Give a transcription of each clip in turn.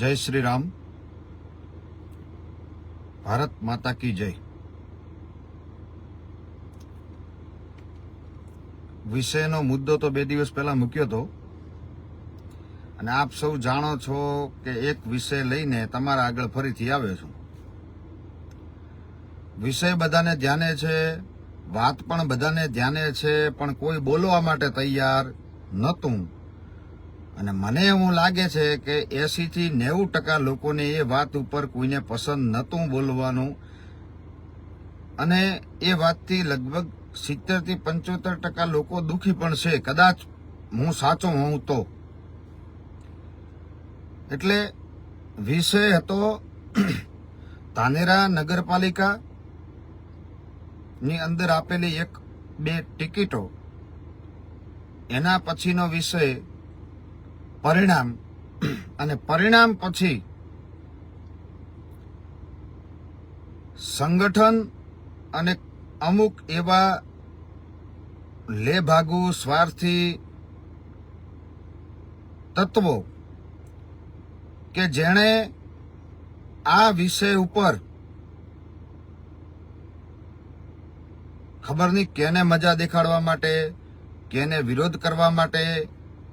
जय श्री राम। भारत माता की जय। विषयનો मुद्दो तो 2 દિવસ પહેલા મૂક્યો હતો અને આપ સૌ જાણો છો કે એક વિષય લઈને તમારા આગળ ફરીથી આવ્યો છું। વિષય બધાને ધ્યાને છે, વાત પણ બધાને ધ્યાને છે, પણ કોઈ બોલવા માટે તૈયાર નહોતું અને મને એવું લાગે છે કે 80 થી 90% લોકોને એ વાત ઉપર કોઈને પસંદ નહોતું બોલવાનું અને એ વાતથી લગભગ 70 થી 75% લોકો દુઃખી પણ છે, કદાચ હું સાચો હોઉં તો। એટલે વિષય હતો ધાનેરા નગરપાલિકા ની અંદર આપેલી 1-2 ટિકિટો, એના પછીનો વિષય પરિણામ અને પરિણામ પછી સંગઠન અને અમુક એવા લેભાગુ સ્વાર્થી તત્વો કે જેણે આ વિષય ઉપર ખબર નહીં કેને મજા દેખાડવા માટે, કેને વિરોધ કરવા માટે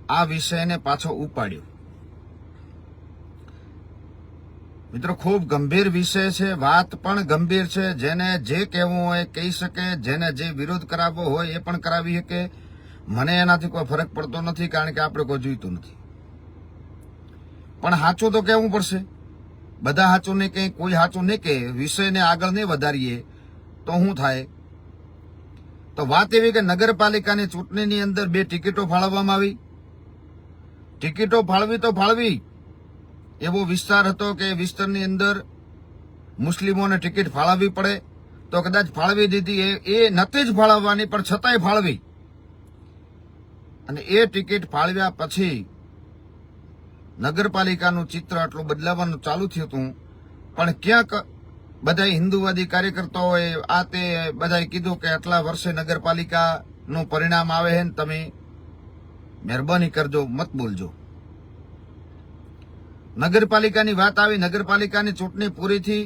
આ વિષયને પાછો ઉપાડ્યો। મિત્રો, ખૂબ ગંભીર વિષય છે, વાત પણ ગંભીર છે। જેને જે કહેવું હોય કહી શકે, જેને જે વિરોધ કરાવવો હોય એ પણ કરાવી શકે। મને એનાથી કોઈ ફરક પડતો નથી, કારણ કે આપણે કોઈ જોઈતું નથી, પણ સાચું તો કહેવું પડશે। બધા સાચું નહીં કહે, કોઈ સાચું નહીં કહે, વિષયને આગળ નહીં વધારીએ તો શું થાય? તો વાત એવી કે નગરપાલિકાની ચૂંટણીની અંદર 2 ટિકિટો ફાળવવામાં આવી। ટિકિટો ફાળવી તો ફાળવી, એવો વિસ્તાર હતો કે વિસ્તારની અંદર મુસ્લિમોને ટિકિટ ફાળવવી પડે તો કદાચ ફાળવી દીધી, એ નથી જ ફાળવવાની પણ છતાંય ફાળવી। અને એ ટિકિટ ફાળવ્યા પછી નગરપાલિકાનું ચિત્ર આટલું બદલાવાનું ચાલુ થયું હતું, પણ ક્યાંક બધા હિન્દુવાદી કાર્યકર્તાઓએ આ તે બધાએ કીધું કે આટલા વર્ષે નગરપાલિકાનું પરિણામ આવે છે ને તમે મહેરબાની કરજો, મત બોલજો। નગરપાલિકાની વાત આવી, નગરપાલિકાની ચૂંટણી પૂરી થઈ,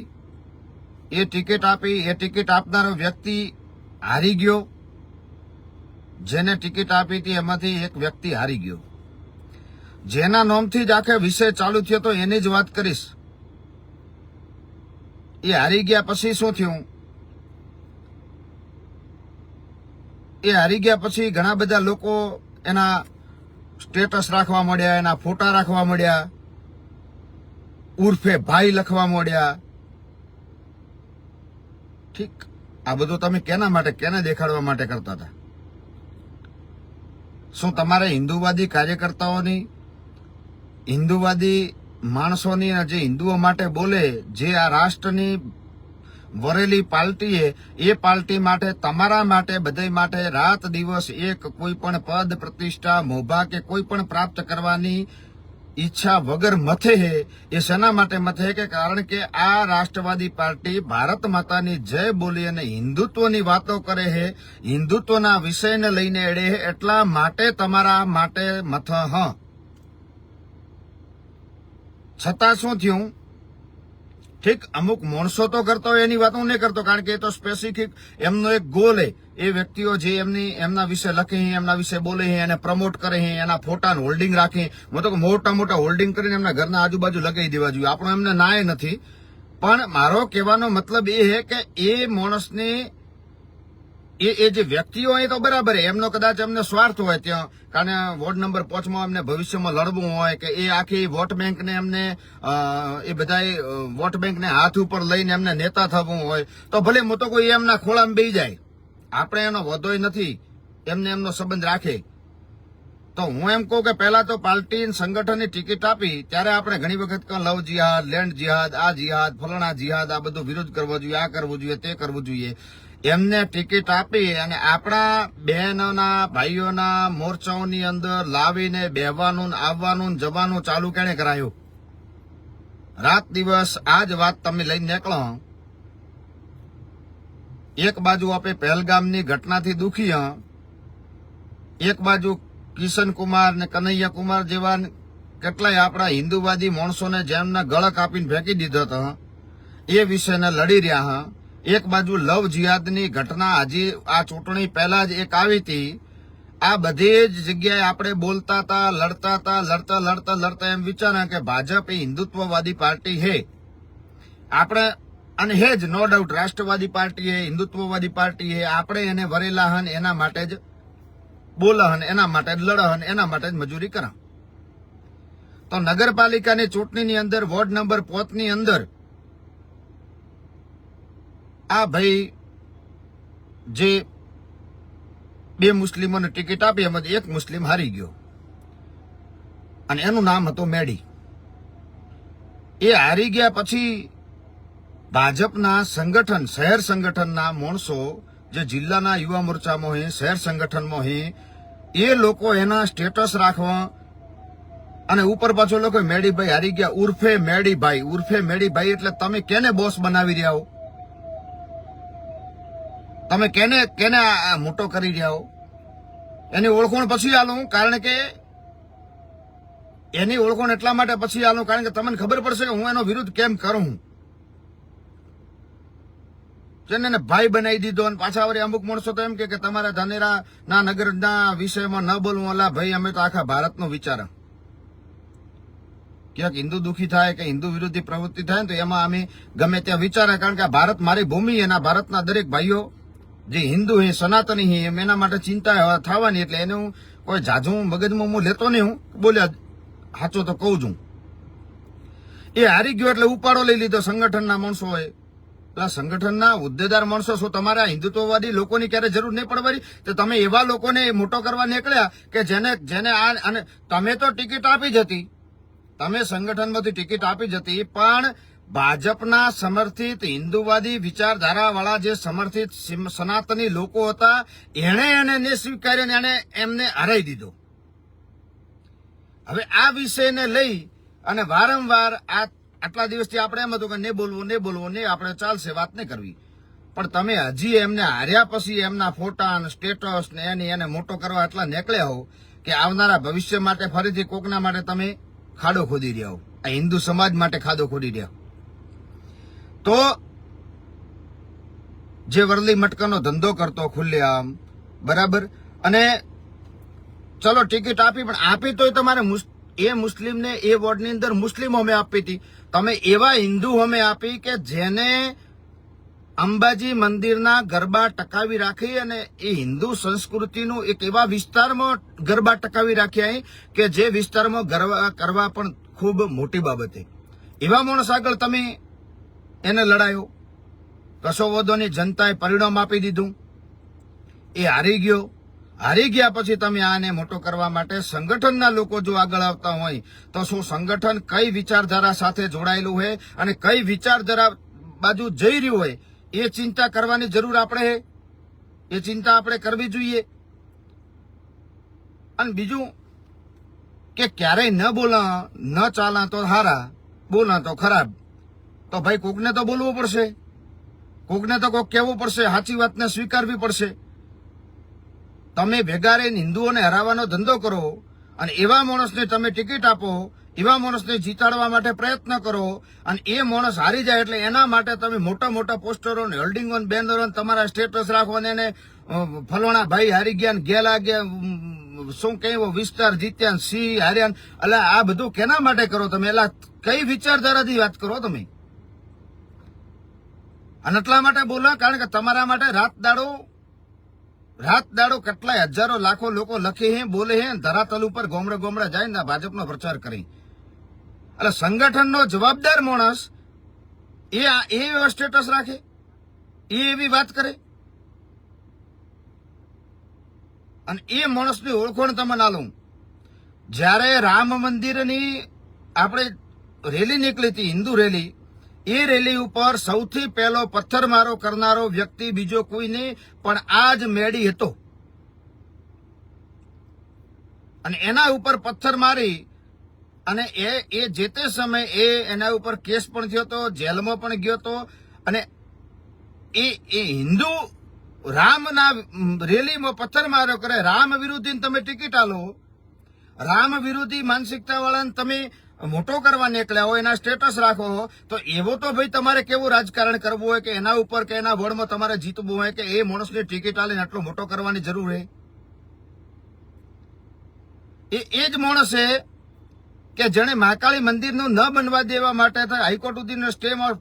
એ ટિકિટ આપી, એ ટિકિટ આપનારો વ્યક્તિ હારી ગયો। જેને ટિકિટ આપી હતી એમાંથી એક વ્યક્તિ હારી ગયો, જેના નામથી જ આખે વિષય ચાલુ થયો તો એની જ વાત કરીશ। એ હારી ગયા પછી શું થયું? એ હારી ગયા પછી ઘણા બધા લોકો એના સ્ટેટસ રાખવા માંડ્યા, એના ફોટા રાખવા માંડ્યા, ઉર્ફે ભાઈ લખવા માંડ્યા। ઠીક, આ બધું તમે કેના માટે, કેને દેખાડવા માટે કરતા હતા? શું તમારે હિન્દુવાદી કાર્યકર્તાઓની, હિન્દુવાદી માણસોની, જે હિન્દુઓ માટે બોલે, જે આ રાષ્ટ્રની વરેલી પાર્ટીએ, એ પાર્ટી માટે, તમારા માટે, બધા માટે રાત દિવસ એક કોઈ પણ પદ, પ્રતિષ્ઠા, મોભા કે કોઈ પણ પ્રાપ્ત કરવાની ઈચ્છા વગર મથે હે? એ શેના માટે મથે? કે કારણ કે આ રાષ્ટ્રવાદી પાર્ટી ભારત માતાની જય બોલી અને હિન્દુત્વની વાતો કરે છે, હિન્દુત્વના વિષયને લઈને એડે છે, એટલા માટે તમારા માટે મથ। છતાં શું થયું? ઠીક, અમુક માણસો તો કરતો હોય, એની વાત હું નહીં કરતો, કારણ કે એ તો સ્પેસિફિક એમનો એક ગોલ છે। એ વ્યક્તિઓ જે એમના વિશે લખે, એમના વિશે બોલે, એને પ્રમોટ કરે, એના ફોટા હોલ્ડિંગ રાખે, હું તો મોટા મોટા હોલ્ડિંગ કરીને એમના ઘરના આજુબાજુ લગાવી દેવા જોઈએ, આપણો એમને નાય નથી। પણ મારો કહેવાનો મતલબ એ છે કે એ માણસને, એ જે વ્યક્તિઓ હોય તો બરાબર, એમનો કદાચ એમને સ્વાર્થ હોય ત્યાં, કારણ વોર્ડ નંબર 5 એમને ભવિષ્યમાં લડવું હોય, કે એ આખી વોટ બેંકને એમને એ બધા વોટ બેંકને હાથ ઉપર લઈને એમને નેતા થવું હોય, તો ભલે હું તો કોઈ એમના ખોળામાં બેસી જાય, આપણે એનો વધોય નથી, એમને એમનો સંબંધ રાખે। તો હું એમ કહું કે પહેલા તો પાર્ટી સંગઠનની ટિકિટ આપી ત્યારે આપણે ઘણી વખત લવ જિહાદ, લેન્ડ જિહાદ, આ જિહાદ, ફલાણા જિહાદ, આ બધું વિરોધ કરવો જોઈએ, આ કરવું જોઈએ, તે કરવું જોઈએ। એમને ટિકિટ આપી અને આપણા બહેનોના, ભાઈઓના મોરચાઓની અંદર લાવીને બેહવાનું, આવવાનું, જવાનું ચાલુ કેણે કરાયું? રાત દિવસ આ જ વાત તમે લઈને નીકળો। એક બાજુ આપણે પહેલગામની ઘટનાથી દુખી, એક બાજુ કિશન કુમાર ને કનૈયા કુમાર જેવા કેટલાય આપણા હિન્દુવાદી માણસોને જેમના ગળ કાપીને ફેંકી દીધો હતો એ વિષયને લડી રહ્યા હા. એક બાજુ લવ જિહાદની ઘટના હજી આ ચૂંટણી પહેલા જ એક આવી હતી. આ બધી જ જગ્યાએ આપણે બોલતા હતા, લડતા લડતા એમ વિચાર્યા કે ભાજપ એ હિન્દુત્વવાદી પાર્ટી છે. આપણે અને હે જ નો ડાઉટ રાષ્ટ્રવાદી પાર્ટી છે, હિન્દુત્વવાદી પાર્ટી છે. આપણે એને વરેલા હન એના માટે જ બોલહન, એના માટે જ લડહન, એના માટે જ મજૂરી કરા. તો નગરપાલિકાની ચૂંટણીની અંદર વોર્ડ નંબર 5 ની અંદર આ ભાઈ જે 2 મુસ્લિમોને ટિકિટ આપી એમાંથી એક મુસ્લિમ હારી ગયો અને એનું નામ હતું મેડી. એ હારી ગયા પછી ભાજપના સંગઠન, શહેર સંગઠનના માણસો જે જિલ્લાના યુવા મોરચામાં હે, શહેર સંગઠનમાં હે, એ લોકો એના સ્ટેટસ રાખવા અને ઉપર પાછો લોકો મેડીભાઈ હારી ગયા ઉર્ફે મેડીભાઈ એટલે તમે કેને બોસ બનાવી રહ્યા હો? તમે કેને આ મોટો કરી રહ્યા હો? એની ઓળખોણ પછી આલું, કારણ કે એની ઓળખોણ એટલા માટે પછી આલું કારણ કે તમને ખબર પડશે કે હું એનો વિરુદ્ધ કેમ કરું. જેને ભાઈ બનાવી દીધો અને પાછા વળી અમુક માણસો તો એમ કે તમારા ધાનેરાના નગરના વિષયમાં ન બોલવું. અલા ભાઈ, અમે તો આખા ભારતનો વિચાર, ક્યાંક હિન્દુ દુખી થાય કે હિન્દુ વિરોધી પ્રવૃત્તિ થાય તો એમાં અમે ગમે ત્યાં વિચારે, કારણ કે આ ભારત મારી ભૂમિ, એના ભારતના દરેક ભાઈઓ જે હિન્દુ હે, સનાતની હે, એમ એના માટે ચિંતા થવાની. એટલે એનું કોઈ જાજુ મગજમાં હું લેતો નહીં. હું બોલ્યા સાચો તો કહું છું. એ હારી ગયો એટલે ઉપાડો લઈ લીધો સંગઠનના માણસોએ. પેલા સંગઠનના હોદ્દેદાર માણસો, શું તમારે આ હિન્દુત્વવાદી લોકોની ક્યારે જરૂર નહીં પડવાની? તો તમે એવા લોકોને મોટો કરવા નીકળ્યા કે જેને આ, અને તમે તો ટિકિટ આપી જ હતી, તમે સંગઠનમાંથી ટિકિટ આપી જ હતી, પણ ભાજપના સમર્થિત હિન્દુવાદી વિચારધારા વાળા જે સમર્થિત સનાતની લોકો હતા એને સ્વીકાર્યો, એને એમને હરાઈ દીધો. હવે આ વિષયને લઈ અને વારંવાર આટલા દિવસથી આપણે એમ હતું કે નહીં બોલવું, આપણે ચાલશે, વાત નહીં કરવી. પણ તમે હજી એમને હાર્યા પછી એમના ફોટા અને સ્ટેટસ ને એને મોટો કરવા એટલા નીકળ્યા હો કે આવનારા ભવિષ્ય માટે ફરીથી કોકના માટે તમે ખાડો ખોદી રહ્યા હો. આ હિન્દુ સમાજ માટે ખાડો ખોદી રહ્યા. તો જે વરલી મટકાનો ધંધો કરતો ખુલ્લેઆમ, બરાબર, અને ચલો ટિકિટ આપી, પણ આપી તોય તમારે એ મુસ્લિમને એ વોર્ડની અંદર મુસ્લિમો અમે આપી હતી. તમે એવા હિન્દુ અમે આપી કે જેને અંબાજી મંદિરના ગરબા ટકાવી રાખી અને એ હિન્દુ સંસ્કૃતિનું એક એવા વિસ્તારમાં ગરબા ટકાવી રાખ્યા કે જે વિસ્તારમાં ગરબા કરવા પણ ખૂબ મોટી બાબત છે. એવા માણસ આગળ તમે એને લડાયો. કશો વાંધો નહીં, જનતાએ પરિણામ આપી દીધું, એ હારી ગયો. હારી ગયા પછી તમે આને મોટો કરવા માટે સંગઠનના લોકો જો આગળ આવતા હોય તો શું સંગઠન કઈ વિચારધારા સાથે જોડાયેલું હોય અને કઈ વિચારધારા બાજુ જઈ રહ્યું હોય એ ચિંતા કરવાની જરૂર આપણે, એ ચિંતા આપણે કરવી જોઈએ. અને બીજું કે ક્યારેય ન બોલા ન ચાલા તો હારા, બોલા તો ખરાબ. તો ભાઈ કોકને તો બોલવું પડશે, કોકને તો કોક કહેવું પડશે, સાચી વાતને સ્વીકારવી પડશે. તમે ભેગા રહીને હિન્દુઓને હરાવવાનો ધંધો કરો અને એવા માણસને તમે ટિકિટ આપો, એવા માણસને જીતાડવા માટે પ્રયત્ન કરો અને એ માણસ હારી જાય એટલે એના માટે તમે મોટા મોટા પોસ્ટરો, હોલ્ડિંગો, બેનરો, તમારા સ્ટેટસ રાખો ને એને ફલવાણા ભાઈ હારી ગયા ને ગેલા ગયા, શું કહેવું, વિસ્તાર જીત્યા, સિંહ હાર્યા, એટલે આ બધું કેના માટે કરો તમે? એટલે કઈ વિચારધારાથી વાત કરો તમે? અને એટલા માટે બોલો કારણ કે તમારા માટે રાત દાડો કેટલાય હજારો લાખો લોકો લખે હે, બોલે હે, ધરાતલ ઉપર ગોમડે જાય ને ભાજપનો પ્રચાર કરી. એટલે સંગઠનનો જવાબદાર માણસ એ એવા સ્ટેટસ રાખે, એ એવી વાત કરે અને એ માણસની ઓળખોણ તમે ના લો. જ્યારે રામ મંદિરની આપણે રેલી નીકળી હતી, હિન્દુ રેલી, એ રેલી ઉપર સૌથી પહેલો પથ્થરમારો કરનારો વ્યક્તિ બીજો કોઈ નહીં પણ આ જ મેડી હતો. અને એના ઉપર પથ્થર મારી અને એ જે તે સમયે એના ઉપર કેસ પણ થયો હતો, જેલમાં પણ ગયો હતો. અને એ હિન્દુ રામના રેલીમાં પથ્થર માર્યો કરે, રામ વિરોધી તમે ટિકિટ આલો રામ વિરોધી માનસિકતા વાળાને તમે મોટો કરવા નીકળ્યા હોય, એના સ્ટેટસ રાખો તો એવો તો ભાઈ તમારે કેવું રાજકારણ કરવું હોય કે એના ઉપર કે એના વોર્ડમાં તમારે જીતવું હોય કે એ માણસની ટિકિટ આલીને આટલો મોટો કરવાની જરૂર છે? એ જ માણસ છે કે જેણે મહાકાળી મંદિરનું ન બનવા દેવા માટે હાઈકોર્ટ સુધીનો સ્ટેમાં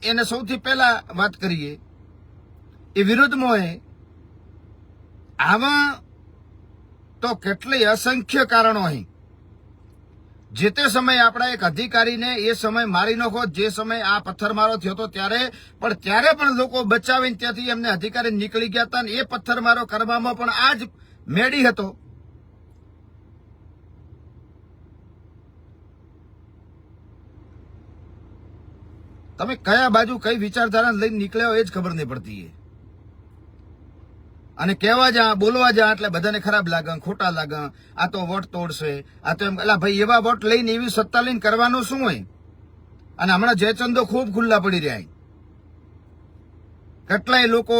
એને સૌથી પહેલા વાત કરીએ, એ વિરુદ્ધમાં હોય. આવા તો કેટલી અસંખ્ય કારણો અહીં. જે તે સમયે આપણા એક અધિકારીને એ સમય મારી નાખો, જે સમય આ પથ્થરમારો થયો હતો ત્યારે પણ લોકો બચાવીને ત્યાંથી એમને અધિકારી નીકળી ગયા હતા, અને એ પથ્થરમારો કરવામાં પણ આ જ મેડી હતો. તમે કયા બાજુ કઈ વિચારધારા લઈને નીકળ્યા એ જ ખબર નહીં પડતી. અને કહેવા જા બોલવા જા એટલે બધાને ખરાબ લાગે, ખોટા લાગે, આ તો વોટ તોડશે, આ તો એમ. એટલે ભાઈ એવા વોટ લઈને એવી સત્તા લઈને કરવાનું શું હોય? અને હમણાં જયચંદો ખૂબ ખુલ્લા પડી રહ્યા. કેટલાય લોકો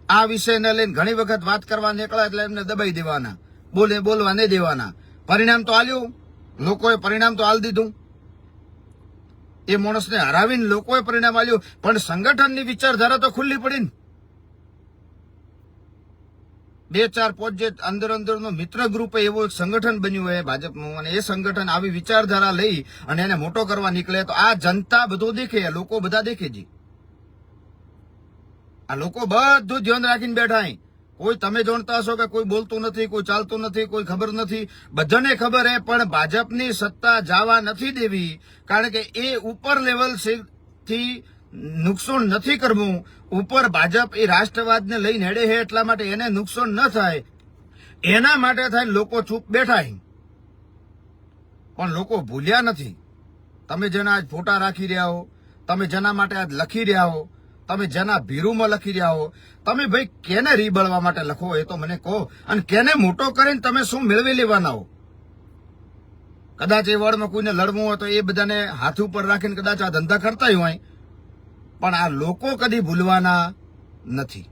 આ વિષયને લઈને ઘણી વખત વાત કરવા નીકળ્યા એટલે એમને દબાઈ દેવાના, બોલવા નહીં દેવાના. પરિણામ તો આલ્યું, લોકોએ પરિણામ તો આલ દીધું. એ માણસને હરાવીને લોકોએ પરિણામ આલ્યું, પણ સંગઠનની વિચારધારા તો ખુલ્લી પડી ને. 2-4-5 જે અંદરનું મિત્ર ગ્રુપ એવું એક સંગઠન બન્યું હોય ભાજપનું, અને એ સંગઠન આવી વિચારધારા લઈ અને એને મોટો કરવા નીકળે તો આ જનતા બધું દેખે, લોકો બધા દેખે જી. આ લોકો બધું ધ્યાન રાખીને બેઠા. કોઈ તમે જાણતા હશો કે કોઈ બોલતું નથી, કોઈ ચાલતું નથી, કોઈ ખબર નથી, બધાને ખબર હે, પણ ભાજપની સત્તા જવા નથી દેવી. કારણ કે એ ઉપર લેવલ થી નુકસાન નથી કરવું. ઉપર ભાજપ એ રાષ્ટ્રવાદને લઈને હેડે છે, એટલા માટે એને નુકસાન ન થાય એના માટે થાય લોકો ચૂપ બેઠા. પણ લોકો ભૂલ્યા નથી. તમે જેના આજ ફોટા રાખી રહ્યા હો, તમે જેના માટે આજ લખી રહ્યા હો, તમે જેના ભીરુમાં લખી રહ્યા હો, તમે ભાઈ કેને રીબળવા માટે લખો એ તો મને કહો. અને કેને મોટો કરીને તમે શું મેળવી લેવાના હો? કદાચ એ વોર્ડમાં કોઈને લડવું હોય તો એ બધાને હાથ ઉપર રાખીને કદાચ આ ધંધા કરતા હોય, પણ આ લોકો કદી ભૂલવાના નથી.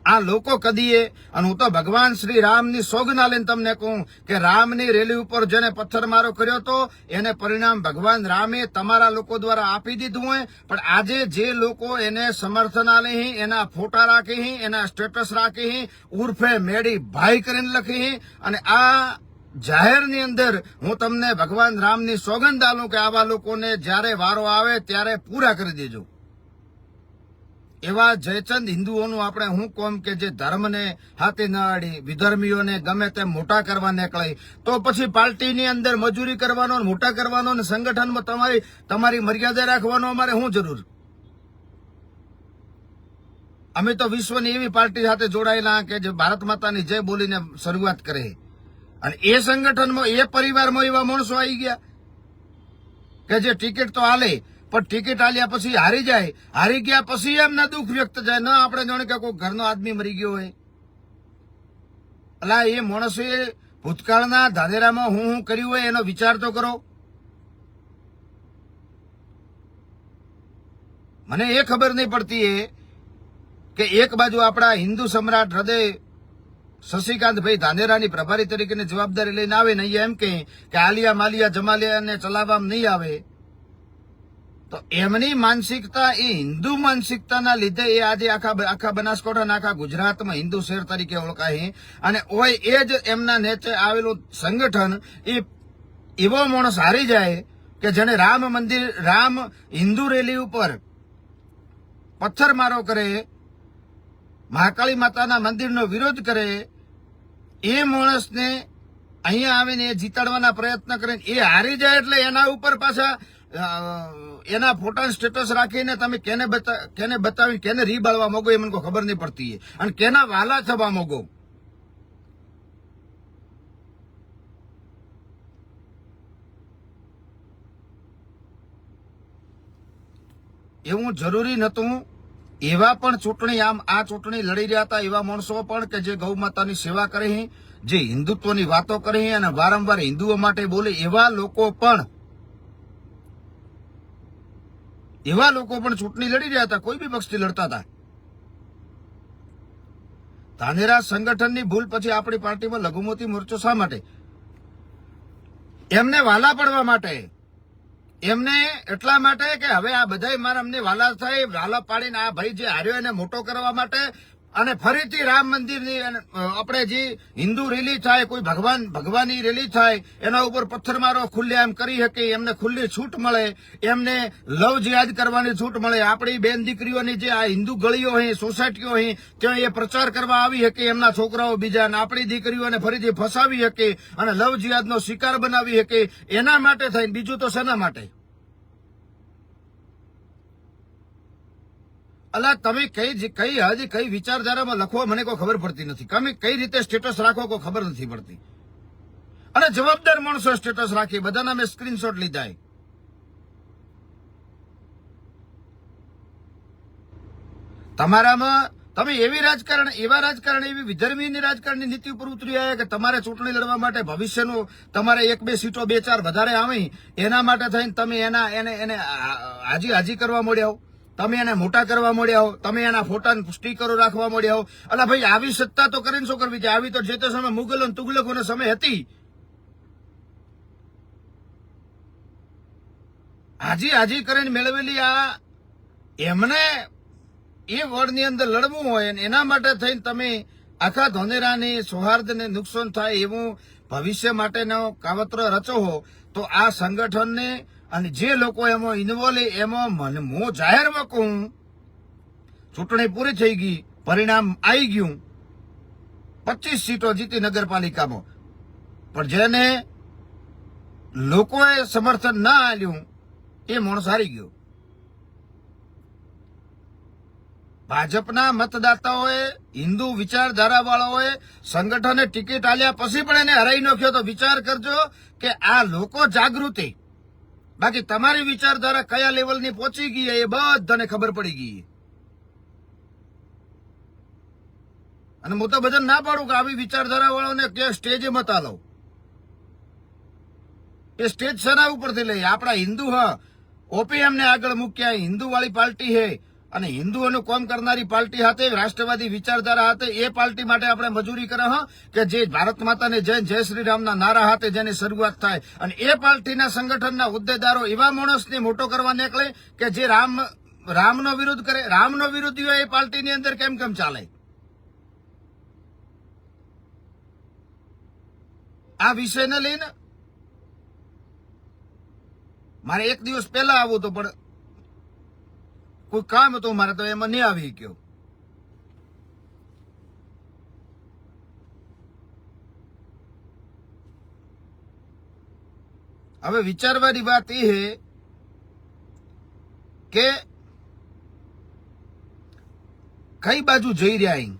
આ લોકો કદી. અને હું તો ભગવાન શ્રી રામની સોગના લઈને તમને કહું કે રામની રેલી ઉપર જેને પથ્થરમારો કર્યો હતો એને પરિણામ ભગવાન રામે તમારા લોકો દ્વારા આપી દીધું હોય. પણ આજે જે લોકો એને સમર્થન આલે, એના ફોટા રાખે, એના સ્ટેટસ રાખે, ઉર્ફે મેડી ભાઈ કરીને લખી, અને આ જાહેરની અંદર હું તમને ભગવાન રામની સોગંદ આલું કે આવા લોકોને જ્યારે વારો આવે ત્યારે પૂરા કરી દેજો. એવા જયચંદ હિન્દુઓનું આપણે હું કોમ કે જે ધર્મને હાથે ન અડી, વિધર્મીઓને ગમે તેમ મોટા કરવા નીકળે, તો પછી પાર્ટીની અંદર મજૂરી કરવાનો, મોટા કરવાનો, અને સંગઠનમાં તમારી મર્યાદા રાખવાનો અમારે શું જરૂર? અમે તો વિશ્વની એવી પાર્ટી સાથે જોડાયેલા કે જે ભારત માતાની જય બોલીને શરૂઆત કરે, અને એ સંગઠનમાં એ પરિવારમાં એવા માણસો આવી ગયા કે જે ટિકિટ તો આલે, પણ ટિકિટ આલ્યા પછી હારી જાય, હારી ગયા પછી એમના દુઃખ વ્યક્ત જાય. ન આપણે જાણે કે કોઈ ઘરનો આદમી મરી ગયો હોય. એટલે એ માણસે ભૂતકાળના ધાનેરામાં હું કર્યું હોય એનો વિચાર તો કરો. મને એ ખબર નહીં પડતી કે એક બાજુ આપણા હિન્દુ સમ્રાટ હૃદય શશિકાંતભાઈ ધાનેરાની પ્રભારી તરીકેની જવાબદારી લઈને આવે ને અહીંયા એમ કે આલિયા માલિયા જમાલિયાને ચલાવવામાં નહીં આવે, તો એમની માનસિકતા એ હિન્દુ માનસિકતાના લીધે એ આજે આખા બનાસકાંઠા આખા ગુજરાતમાં હિન્દુ શહેર તરીકે ઓળખાય. અને ઓય એ જ એમના નેચે આવેલું સંગઠન એ એવો માણસ હારી જાય કે જેને રામ હિન્દુ રેલી ઉપર પથ્થરમારો કરે, મહાકાળી માતાના મંદિરનો વિરોધ કરે, એ માણસને અહીંયા આવીને એ જીતાડવાના પ્રયત્ન કરે, એ હારી જાય એટલે એના ઉપર પાછા એના ફોટા સ્ટેટસ રાખીને તમે કેને બતાવી કેને રીબાળવા માંગો એ મને કોઈ ખબર નહીં પડતી, અને કેના વાલા થવા માંગો. એવું જરૂરી નતું. એવા પણ ચૂંટણી આ ચૂંટણી લડી રહ્યા હતા એવા માણસો પણ કે જે ગૌ માતાની સેવા કરે, જે હિન્દુત્વની વાતો કરે અને વારંવાર હિન્દુઓ માટે બોલે, એવા લોકો પણ ચૂંટણી લડી રહ્યા હતા, કોઈ બી પક્ષથી લડતા હતા. ધાનેરા સંગઠનની ભૂલ પછી આપણી પાર્ટીમાં લઘુમતી મોરચો શા માટે? એમને વાલા પડવા માટે, એમને એટલા માટે કે હવે આ બધા મારા અમને વાલા થાય, વાલા પાડીને આ ભાઈ જે હાર્યો એને મોટો કરવા માટે, અને ફરીથી રામ મંદિરની આપણે જે હિન્દુ રેલી થાય, કોઈ ભગવાનની રેલી થાય, એના ઉપર પથ્થરમારો ખુલ્લેઆમ કરી શકે, એમને ખુલ્લી છૂટ મળે, એમને લવ જિહાદ કરવાની છૂટ મળે. આપણી બેન દીકરીઓની જે આ હિન્દુ ગળીઓ હોય, સોસાયટીઓ હોય, ત્યાં એ પ્રચાર કરવા આવી શકે, એમના છોકરાઓ બીજા, આપણી દીકરીઓને ફરીથી ફસાવી શકે અને લવ જિહાદનો શિકાર બનાવી શકે. એના માટે થઈને, બીજું તો શેના માટે? અલા તમે કઈ વિચારધારામાં લખવો મને કોઈ ખબર પડતી નથી. તમે કઈ રીતે સ્ટેટસ રાખો કોઈ ખબર નથી પડતી. અને જવાબદાર માણસો સ્ટેટસ રાખી, બધાના મેં સ્ક્રીનશોટ લીધા. તમારામાં તમે એવા રાજકારણ એવી વિધર્મીની રાજકારણની નીતિ ઉપર ઉતરી આવ્યા કે તમારે ચૂંટણી લડવા માટે ભવિષ્યનું તમારે 1-2 સીટો 2-4 વધારે આવે, એના માટે થઈને તમે એને હાજી કરવા મળ્યા હો, તમે એને મોટા કરવા મળ્યા હો, તમે એના ફોટા સ્ટીકરો રાખવા મળ્યા હો. અલા ભાઈ, આવી સત્તા તો કરીને શું કરવી છે? આવી તો જે તે સમય મુગલો અને તુગલકોનો સમય હતી. હાજી કરીને મેળવેલી આ એમને એ વોર્ડની અંદર લડવું હોય, એના માટે થઈને તમે આખા ધોનેરાની સૌહાર્દને નુકસાન થાય એવું ભવિષ્ય માટેનો કાવતરો રચો હો, તો આ સંગઠનને અને જે લોકો એમાં ઇન્વોલ્વ, એમાં હું જાહેરમાં કહું, ચૂંટણી પૂરી થઈ ગઈ, પરિણામ આવી ગયું, 25 સીટો જીતી નગરપાલિકામાં, પણ જેને લોકોએ સમર્થન ના આપ્યું એ માણસ હારી ગયો. ભાજપના મતદાતાઓએ, હિન્દુ વિચારધારા વાળાઓએ સંગઠને ટિકિટ આલ્યા પછી પણ એને હરાઈ નાખ્યો. તો વિચાર કરજો કે આ લોકો જાગૃતિ, બાકી તમારી વિચારધારા કયા લેવલની પહોંચી ગઈ એ બધાને ખબર પડી ગઈ. અને હું તો બધાને ના પાડું કે આવી વિચારધારા વાળાને કે સ્ટેજે મત આલો. એ સ્ટેજ શેના ઉપરથી લઈ? આપણા હિન્દુ ઓપીએમ ને આગળ મૂક્યા, હિન્દુ વાળી પાર્ટી હે, અને હિન્દુઓનું કામ કરનારી પાર્ટી હાથે, રાષ્ટ્રવાદી વિચારધારા હાથે, એ પાર્ટી માટે આપણે મજૂરી કરે કે જે ભારત માતાને જય શ્રી રામના નારા હાથે જેની શરૂઆત થાય. અને એ પાર્ટીના સંગઠનના હોદ્દેદારો એવા માણસને મોટો કરવા નીકળે કે જે રામનો વિરોધ કરે. રામનો વિરોધી હોય એ પાર્ટીની અંદર કેમ ચાલે? આ વિષયને લઈને મારે એક દિવસ પહેલા આવવું હતું, પણ કોઈ કામ હતું મારે, તો એમાં નહીં આવી ગયો. હવે વિચારવાની વાત એ છે કે કઈ બાજુ જઈ રહ્યા,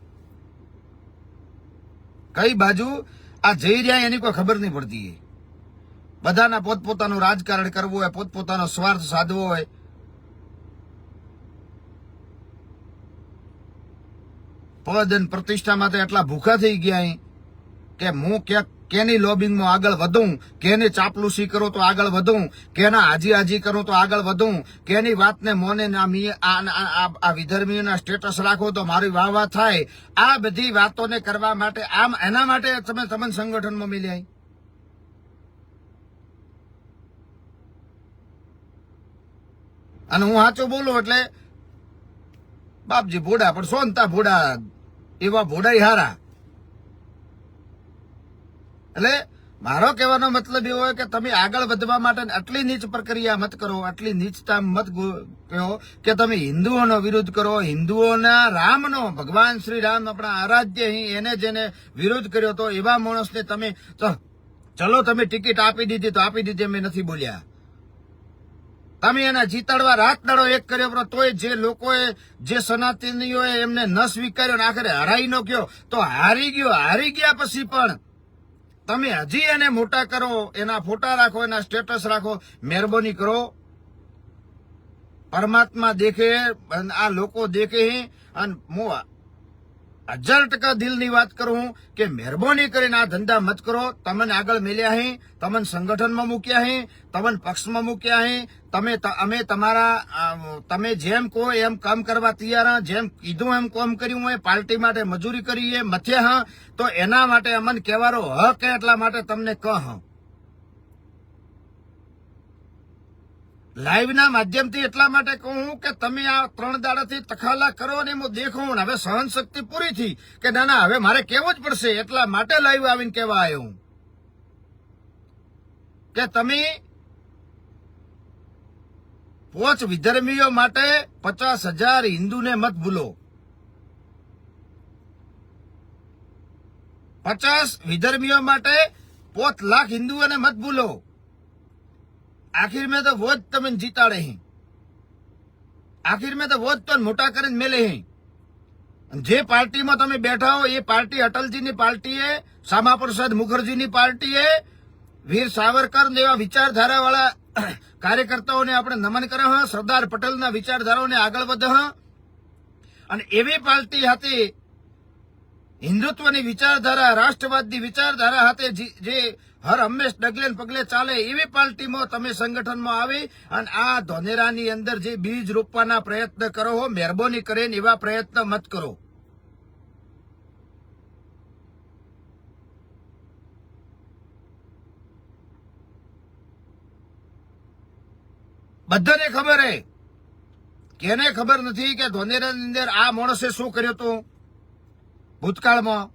કઈ બાજુ આ જઈ રહ્યા એની કોઈ ખબર નહીં પડતી. બધાના પોતપોતાનું રાજકારણ કરવું હોય, પોતપોતાનો સ્વાર્થ સાધવો હોય. પદ અને પ્રતિષ્ઠા માટે એટલા ભૂખા થઈ ગયા કે હું ક્યાંક કેની લોબિંગમાં આગળ વધું, કેની ચાપલુસી કરું તો આગળ વધું, કેના હાજી કરું તો આગળ વધું, કેની વાતને મોને આ વિધર્મીના સ્ટેટસ રાખો તો મારી વાહ થાય. આ બધી વાતોને કરવા માટે એના માટે તમે સંગઠનમાં મિલ્યા. અને હું સાચું બોલું એટલે બાપજી ભોડા, પણ સોનતા ભોડા, એવા ભોડાઈ હારા. એટલે મારો કહેવાનો મતલબ એવો હોય કે તમે આગળ વધવા માટે આટલી નીચ પ્રક્રિયા મત કરો, આટલી નીચતા મત કહો કે તમે હિન્દુઓનો વિરોધ કરો, હિન્દુઓના રામનો, ભગવાન શ્રી રામ આપણા આરાધ્ય એને જેને વિરોધ કર્યો તો એવા માણસને તમે ચલો તમે ટિકિટ આપી દીધી તો આપી દીધી, અમે નથી બોલ્યા. તમે એના જીતાડવા રાત દાડો એક કર્યો, તોય જે લોકોએ, જે સનાતનીઓએ એમને ન સ્વીકાર્યો ને આખરે હરાઈ નો ગયો, તો હારી ગયા પછી પણ તમે હજી એને મોટા કરો, એના ફોટા રાખો, એના સ્ટેટસ રાખો. મહેરબાની કરો, પરમાત્મા દેખે, આ લોકો દેખે. અને 1000% દિલની વાત કરું કે મહેરબાની કરીને આ ધંધા મત કરો. તમને આગળ મેલ્યા હે, તમને સંગઠનમાં મૂક્યા હે, તમને પક્ષમાં મૂક્યા હે. અમે તમે જેમ કહો એમ કામ કરવા તૈયાર હા. જેમ કીધું એમ કામ કર્યું હોય. પાર્ટી માટે મજૂરી કરી મથ્યા હા, તો એના માટે અમને કહેવાનો હક હે. એટલા માટે તમને કહ લાઈવના માધ્યમથી એટલા માટે કહું કે તમે આ 3 દાડાથી તખાલા કરો ને હું દેખું. હવે સહન શક્તિ પૂરી થઈ કે ના હવે મારે કહેવું જ પડશે. એટલા માટે લાઈવ આવીને કહેવા આવ્યો હું કે તમે 5 વિધર્મીઓ માટે 50,000 હિન્દુને મત ભૂલો. 50 વિધર્મીઓ માટે 5 લાખ હિન્દુઓને મત ભૂલો. आखिर में तो वोट તમે જીતાડે હે. आखिर में तो वोट तो मोटा કરીને મેલે હે. જે પાર્ટીમાં તમે બેઠા હો એ પાર્ટી અટલજીની પાર્ટી હે, શ્યામા પ્રસાદ મુખર્જીની પાર્ટી હે. વીર સાવરકર જેવા વિચારધારા વાળા કાર્યકર્તાઓને આપણે નમન કરે હા. સરદાર પટેલના વિચારધારાઓને આગળ વધે હા. અને એવી પાર્ટી હતી હિન્દુત્વની વિચારધારા, રાષ્ટ્રવાદની વિચારધારા hatte જે હર હંમેશ ડગલે પગલે ચાલે એવી પાર્ટીમાં તમે સંગઠનમાં આવી અને આ ધોનેરાની અંદર જે બીજ રોપવાના પ્રયત્ન કરો હો, મહેરબાની કરીને એવા પ્રયત્ન મત કરો. બધાને ખબર હે, કેને ખબર નથી કે ધોનેરાની અંદર આ માણસે શું કર્યું હતું, ભૂતકાળમાં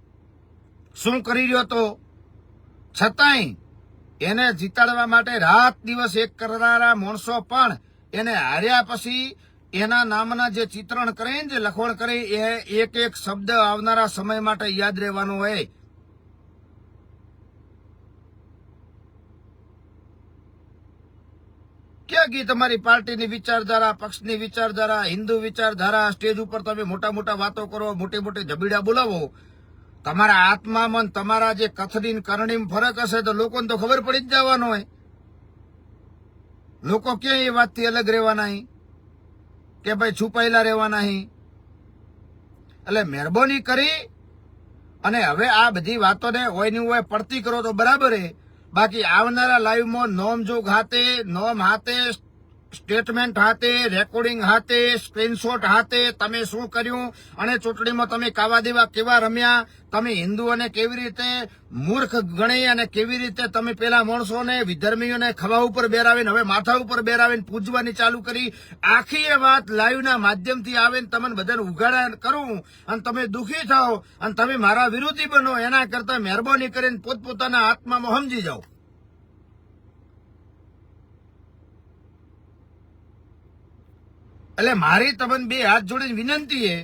શું કરી રહ્યો હતો. છતાંય એને જીતાડવા માટે રાત દિવસ એક કરનારા માણસો પણ એને હાર્યા પછી એના નામના જે ચિત્રણ કરે જે લખવણ કરે એ એક એક શબ્દ આવનારા સમય માટે યાદ રહેવાનો હોય. ક્યાં ગઈ તમારી પાર્ટીની વિચારધારા, પક્ષની વિચારધારા, હિન્દુ વિચારધારા? સ્ટેજ ઉપર તમે મોટા મોટા વાતો કરો, મોટી મોટી જબીડા બોલાવો. તમારા આત્મામાં તમારા જે કથની કરણીમાં ફરક હશે તો લોકોને તો ખબર પડી જ જવાનો હોય. લોકો ક્યાં એ વાતથી અલગ રહેવાના હી કે ભાઈ છુપાયેલા રહેવાના હી. એટલે મહેરબાની કરી અને હવે આ બધી વાતોને હોયની હોય પડતી કરો તો બરાબર હે. બાકી આવનારા લાઈવમાં નોમ જોગ હાથે, નોમ હાથે, સ્ટેટમેન્ટ હાથે, રેકોર્ડિંગ હાથે, સ્ક્રીનશોટ હાથે તમે શું કર્યું અને ચૂંટણીમાં તમે કાવા દેવા કેવા રમ્યા, તમે હિન્દુઓને કેવી રીતે મૂર્ખ ગણી અને કેવી રીતે તમે પેલા માણસોને વિધર્મીઓને ખભા ઉપર બેરાવીને હવે માથા ઉપર બેરાવીને પૂજવાની ચાલુ કરી. આખી એ વાત લાઈવના માધ્યમથી આવીને તમને બધાને ઉઘાડા કરું અને તમે દુઃખી થાઓ અને તમે મારા વિરોધી બનો. એના કરતા મહેરબાની કરીને પોતપોતાના આત્મામાં સમજી જાઓ. એટલે મારી તમને બે હાથ જોડીને વિનંતી છે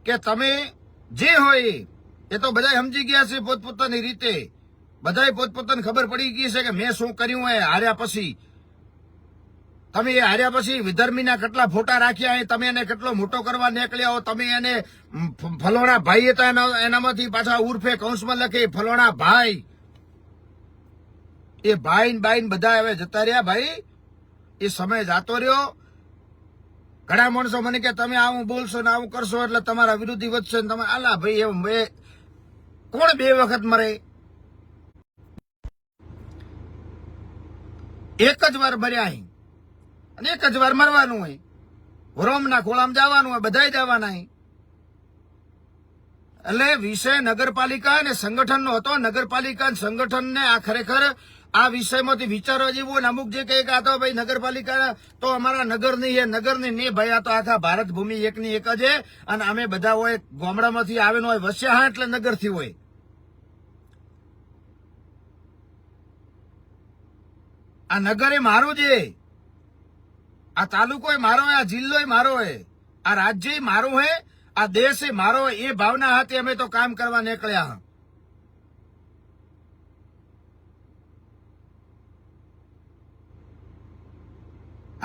કે તમે જે હોય એ તો બધા સમજી ગયા છે પોતપોતાની રીતે. બધાય પોતપોતાને ખબર પડી ગઈ છે કે મેં શું કર્યું એ હાર્યા પછી. તમે એ હાર્યા પછી વિધર્મીના કેટલા ફોટા રાખ્યા, તમે એને કેટલો મોટો કરવા નીકળ્યા હો. તમે એને ફલોણા ભાઈ હતા એનામાંથી પાછા ઉર્ફે કૌંસમાં લખે ફલોણા ભાઈ. એ ભાઈ ને બાઈ બધા હવે જતા રહ્યા ભાઈ. એ સમય જાતો રહ્યો. ઘણા માણસો મને કે તમે આવું બોલશો ને આવું કરશો એટલે તમારા વિરોધી વધશે ને તમે આલા ભાઈ એમ કોણ 2 વખત મરે? એક જ વાર મર્યા અહીં અને એક જ વાર મરવાનું હોય. રોમના ખોળામાં જવાનું હોય, બધાય જવાના અહીં. એટલે વિષય નગરપાલિકા અને સંગઠનનો હતો. નગરપાલિકા અને સંગઠનને આ ખરેખર આ વિષયમાંથી વિચારવા જેવું. અને અમુક જે કહે કે આ તો ભાઈ નગરપાલિકા તો અમારા નગરની છે, નગરની નહીં ભાઈ, આ તો આખા ભારત ભૂમિ એકની એક જ છે. અને અમે બધા હોય ગામડામાંથી આવેલો હોય વસ્યા હા એટલે નગરથી હોય. આ નગર એ મારું છે, આ તાલુકો એ મારો હે, આ જિલ્લો એ મારો હે, આ રાજ્ય એ મારું હે, આ દેશ એ મારો હે. એ ભાવના હાથે અમે તો કામ કરવા નીકળ્યા હા.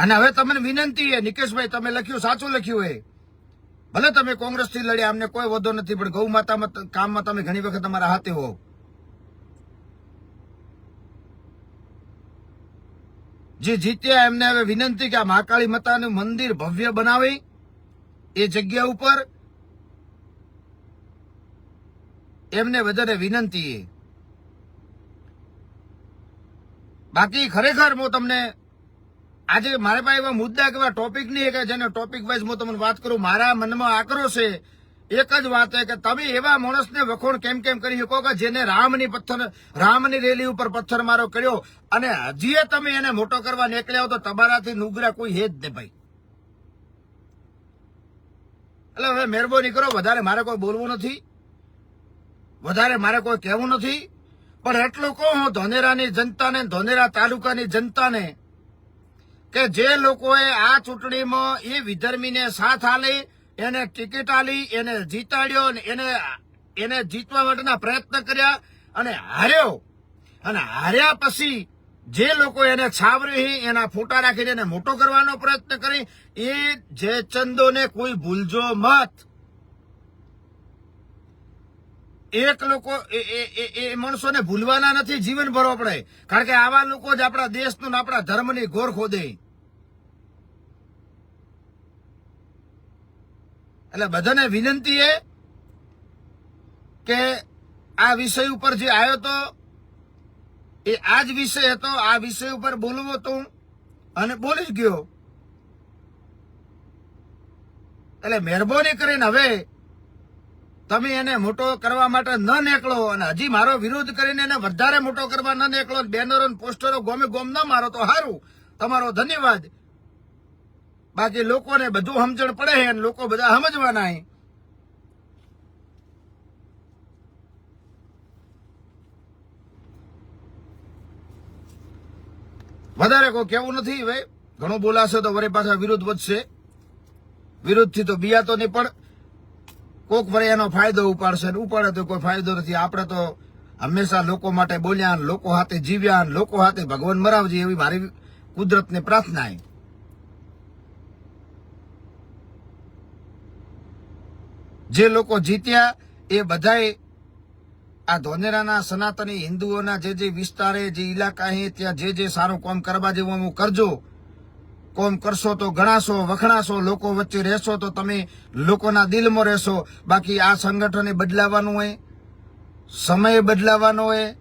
અને હવે તમને વિનંતી છે નિકેશભાઈ, તમે લખ્યું સાચું લખ્યું હે. ભલે તમે કોંગ્રેસથી લડ્યા, અમને કોઈ વધો નથી, પણ ગૌ માતામાં કામમાં તમે ઘણી વખત તમારા હાથે હો. જે જીત્યા એમને હવે વિનંતી કે આ મહાકાળી માતાનું મંદિર ભવ્ય બનાવી એ જગ્યા ઉપર એમને બધાને વિનંતી એ બાકી ખરેખર હું તમને આજે મારા પાસે એવા મુદ્દા કે એવા ટોપિક નહીં કે જેને ટોપિક વાઇઝ હું તમને વાત કરું. મારા મનમાં આક્રોશ છે એક જ વાત છે કે તમે એવા માણસને વખોણ કેમ કરી શકો કે જેને રામની રેલી ઉપર પથ્થર મારો કર્યો અને હજી તમે એને મોટો કરવા નીકળ્યા હો તો તમારાથી નુગરા કોઈ હે જ નહીં ભાઈ. એટલે હવે મહેરબાની કરો, વધારે મારે કોઈ બોલવું નથી, વધારે મારે કોઈ કહેવું નથી, પણ એટલું કહું હું ધોનેરાની જનતાને, ધોનેરા તાલુકાની જનતાને કે જે લોકોએ આ ચૂંટણીમાં એ વિધર્મીને સાથ આલી, એને ટિકિટ આલી, એને જીતાડ્યો, એને જીતવા માટેના પ્રયત્ન કર્યા અને હાર્યો, અને હાર્યા પછી જે લોકો એને છાવરી એના ફોટા રાખીને એને મોટો કરવાનો પ્રયત્ન કરી, એ જયચંદોને કોઈ ભૂલજો મત. એક લોકો એ માણસોને ભૂલવાના નથી જીવનભર આપણે, કારણ કે આવા લોકો જ આપણા દેશનું આપણા ધર્મની ઘોર ખોદે. એટલે બધાને વિનંતી એ કે આ વિષય ઉપર જે આવ્યો તો એ આ જ વિષય હતો. આ વિષય ઉપર બોલવો તો અને બોલી જ ગયો. એટલે મહેરબાની કરીને હવે તમે એને મોટો કરવા માટે ન નીકળો અને હજી મારો વિરોધ કરીને એને વધારે મોટો કરવા ન નીકળો. બેનરો પોસ્ટરો ગોમે ગોમ ન મારો તો સારું, તમારો ધન્યવાદ. બાકી લોકોને બધું સમજણ પડે છે અને લોકો બધા સમજવાના છે. વધારે કોઈ કેવું નથી. હવે ઘણું બોલાશે તો વળી પાછા વિરોધ વધશે. વિરોધથી તો બિયાતો નહીં, પણ કોક વળી એનો ફાયદો ઉપાડે તો કોઈ ફાયદો નથી. આપણે તો હંમેશા લોકો માટે બોલ્યા, લોકો હાથે જીવ્યા, લોકો હાથે ભગવાન મરાવજે એવી મારી કુદરતની પ્રાર્થના છે. જે લોકો જીત્યા એ બધાએ આ ધોનેરાના સનાતની હિન્દુઓના જે વિસ્તારે, જે ઇલાકા છે ત્યાં જે સારું કામ કરવા જેવું કરજો. કોમ કરશો તો ગણાશો, વખણાશો, લોકો વચ્ચે રહેશો તો તમે લોકોના દિલમાં રહેશો. બાકી આ સંગઠને બદલાવાનું હોય, સમય બદલાવાનો હોય,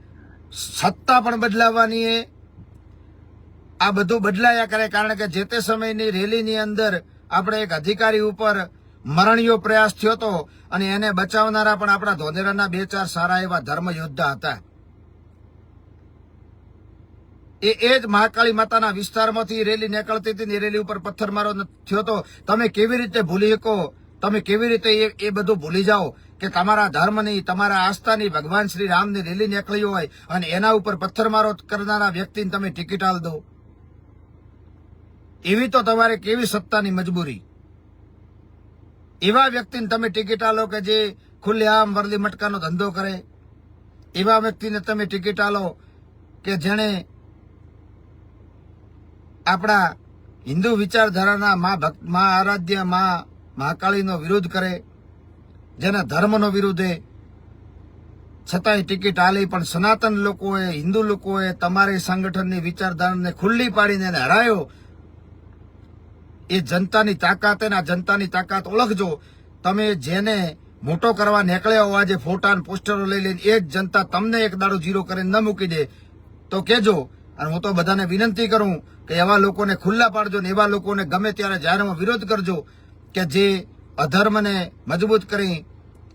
સત્તા પણ બદલાવાની હોય. આ બધું બદલાયા કરે, કારણ કે જે તે સમયની રેલીની અંદર આપણે એક અધિકારી ઉપર મરણીયો પ્રયાસ થયો હતો અને એને બચાવનારા પણ આપણા ધોનેરાના 2-4 સારા એવા ધર્મ યોદ્ધા હતા. એ જ મહાકાળી માતાના વિસ્તારમાંથી રેલી નીકળતી હતી, એ રેલી ઉપર પથ્થરમારો થયો હતો. તમે કેવી રીતે ભૂલી શકો? તમે કેવી રીતે એ બધું ભૂલી જાઓ કે તમારા ધર્મની, તમારા આસ્થાની, ભગવાન શ્રી રામની રેલી નીકળી હોય અને એના ઉપર પથ્થરમારો કરનારા વ્યક્તિને તમે ટિકિટ આલ દો? એવી તો તમારે કેવી સત્તાની મજબૂરી? એવા વ્યક્તિને તમે ટિકિટ આલો કે જે ખુલ્લેઆમ વરલી મટકાનો ધંધો કરે? એવા વ્યક્તિને તમે ટિકિટ આલો કે જેણે આપણા હિન્દુ વિચારધારાના મા આરાધ્ય મહાકાળીનો વિરોધ કરે, જેના ધર્મનો વિરોધ છતાંય ટિકિટ આલી? પણ સનાતન લોકોએ, હિન્દુ લોકોએ તમારી સંગઠનની વિચારધારાને ખુલ્લી પાડીને એને હરાયો. એ જનતાની તાકાત, એના જનતાની તાકાત ઓળખજો. તમે જેને મોટો કરવા નીકળ્યા હો આજે ફોટા અને પોસ્ટરો લઈ લઈને, એ જ જનતા તમને એક દાડો જીરો કરીને ન મૂકી દે તો કેજો. અને હું તો બધાને વિનંતી કરું કે એવા લોકોને ખુલ્લા પાડજો ને એવા લોકોને ગમે ત્યારે જાહેરમાં વિરોધ કરજો કે જે અધર્મને મજબૂત કરી,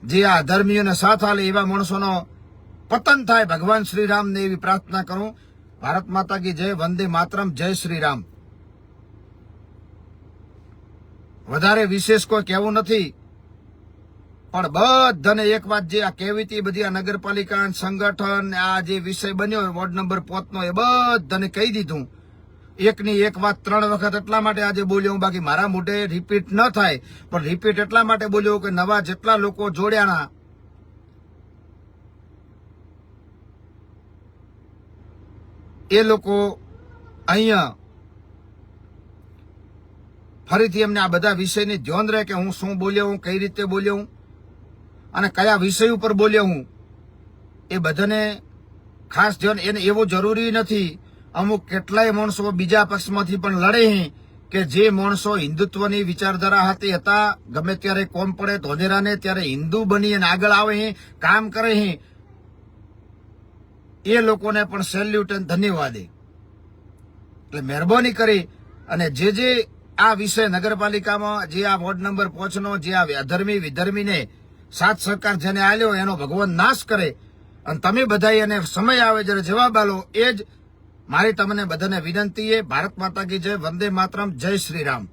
જે આ અધર્મીઓને સાથ આલે એવા માણસોનો પતન થાય. ભગવાન શ્રી રામને એવી પ્રાર્થના કરું. ભારત માતા કી જય, વંદે માતરમ, જય શ્રી રામ. વધારે વિશેષ કોઈ કહેવું નથી, પણ બધાને એક વાત જે આ કહેવી હતી, બધી આ નગરપાલિકા, સંગઠન, આ જે વિષય બન્યો વોર્ડ નંબર 5 નો, એ બધાને કહી દીધું. એકની એક વાત 3 વખત એટલા માટે આજે બોલ્યો, બાકી મારા મોઢે રિપીટ ન થાય, પણ રિપીટ એટલા માટે બોલ્યો કે નવા જેટલા લોકો જોડ્યાના એ લોકો અહીંયા ફરીથી એમને આ બધા વિષયની ધ્યાન રહે કે હું શું બોલ્યો, હું કઈ રીતે બોલ્યો અને કયા વિષય ઉપર બોલ્યો હું. એ બધાને ખાસ ધ્યાન. એને એવું જરૂરી નથી, અમુક કેટલાય માણસો બીજા પક્ષમાંથી પણ લડે કે કે જે માણસો હિન્દુત્વની વિચારધારા હતી હતા, ગમે ત્યારે કોમ પડે ધોધેરાને ત્યારે હિન્દુ બની અને આગળ આવે હે, કામ કરે હે, એ લોકોને પણ સેલ્યુટ અને ધન્યવાદ. એટલે મહેરબાની કરી અને જે આ વિષય નગરપાલિકામાં જે આ વોર્ડ નંબર 5 નો જે આ અધર્મી વિધર્મીને સાથ સહકાર જેને આલ્યો એનો ભગવાન નાશ કરે અને તમે બધા એને સમય આવે જ્યારે જવાબ આલો. એ જ મારી તમને બધાને વિનંતી છે. ભારત માતા કી જય, વંદે માતરમ, જય શ્રી રામ.